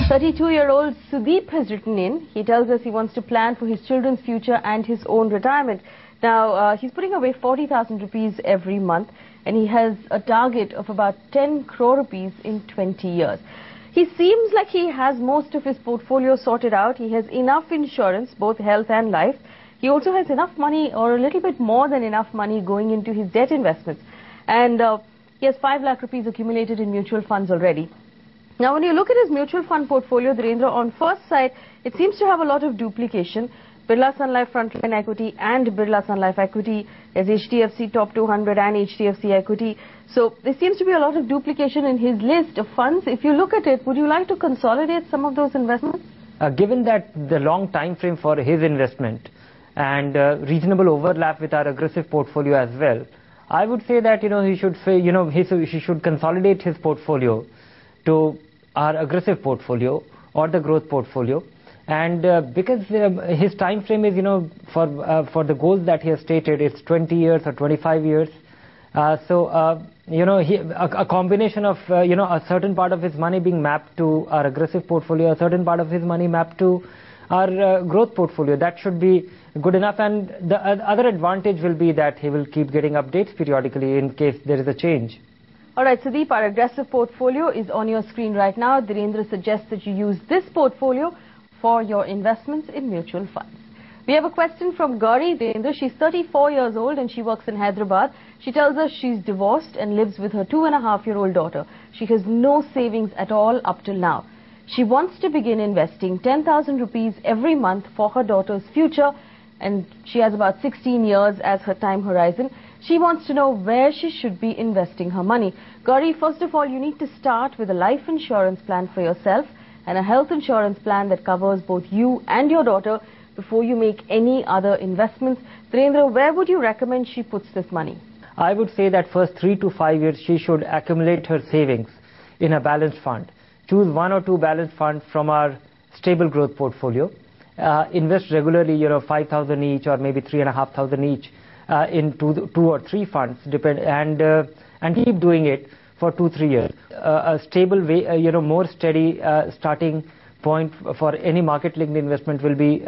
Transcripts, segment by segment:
32-year-old Sudeep has written in. He tells us he wants to plan for his children's future and his own retirement. Now, he's putting away 40,000 rupees every month, and he has a target of about 10 crore rupees in 20 years. He seems like he has most of his portfolio sorted out. He has enough insurance, both health and life. He also has enough money, or a little bit more than enough money, going into his debt investments. And he has 5 lakh rupees accumulated in mutual funds already. Now, when you look at his mutual fund portfolio, Dhirendra, on first sight, it seems to have a lot of duplication. Birla Sun Life Frontline Equity and Birla Sun Life Equity. There's HDFC Top 200 and HDFC Equity. So there seems to be a lot of duplication in his list of funds. If you look at it, would you like to consolidate some of those investments? Given that the long time frame for his investment and reasonable overlap with our aggressive portfolio as well, I would say that he should consolidate his portfolio to our aggressive portfolio or the growth portfolio. And because his time frame is, for the goals that he has stated, it's 20 years or 25 years. A combination of, a certain part of his money being mapped to our aggressive portfolio, a certain part of his money mapped to our growth portfolio, that should be good enough. And the other advantage will be that he will keep getting updates periodically in case there is a change. All right, Sudeep, our aggressive portfolio is on your screen right now. Dhirendra suggests that you use this portfolio for your investments in mutual funds. We have a question from Gauri. Dhirendra, she's 34 years old and she works in Hyderabad. She tells us she's divorced and lives with her 2.5-year-old daughter. She has no savings at all up till now. She wants to begin investing 10,000 rupees every month for her daughter's future, and she has about 16 years as her time horizon. She wants to know where she should be investing her money. Gauri, first of all, you need to start with a life insurance plan for yourself and a health insurance plan that covers both you and your daughter before you make any other investments. Dhirendra, where would you recommend she puts this money? I would say that first 3 to 5 years she should accumulate her savings in a balanced fund. Choose 1 or 2 balanced funds from our stable growth portfolio. Invest regularly, 5,000 each or maybe 3,500 each in 2 or 3 funds, and keep doing it for 2-3 years. A stable way, more steady starting point for any market-linked investment will be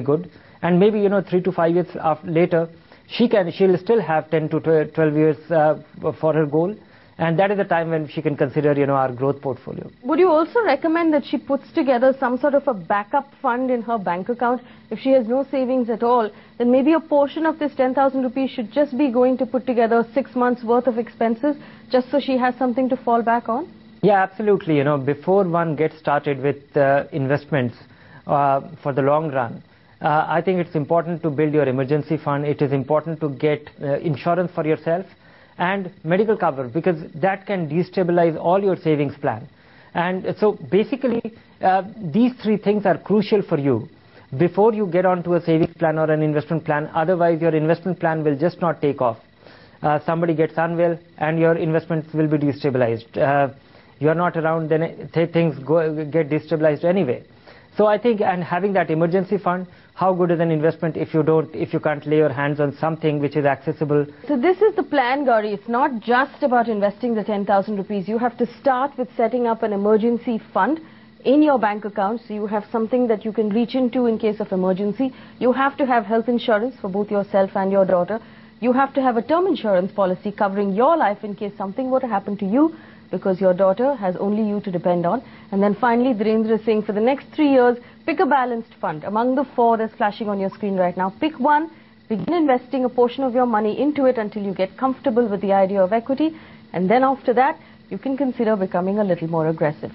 good. And maybe 3 to 5 years later, she'll still have 10 to 12 years for her goal. And that is the time when she can consider, our growth portfolio. Would you also recommend that she puts together some sort of a backup fund in her bank account? If she has no savings at all, then maybe a portion of this 10,000 rupees should just be going to put together 6 months worth of expenses, just so she has something to fall back on? Yeah, absolutely. Before one gets started with investments for the long run, I think it's important to build your emergency fund. It is important to get insurance for yourself and medical cover, because that can destabilize all your savings plan. And so basically these 3 things are crucial for you before you get onto a savings plan or an investment plan. Otherwise your investment plan will just not take off. Somebody gets unwell and your investments will be destabilized. You're not around, then things get destabilized anyway. So I think, and having that emergency fund, how good is an investment if you can't lay your hands on something which is accessible? So this is the plan, Gauri. It's not just about investing the 10,000 rupees. You have to start with setting up an emergency fund in your bank account, so you have something that you can reach into in case of emergency. You have to have health insurance for both yourself and your daughter. You have to have a term insurance policy covering your life in case something were to happen to you, because your daughter has only you to depend on. And then finally, Dhirendra is saying for the next 3 years, pick a balanced fund. Among the 4 that's flashing on your screen right now, pick one, begin investing a portion of your money into it until you get comfortable with the idea of equity, and then after that, you can consider becoming a little more aggressive.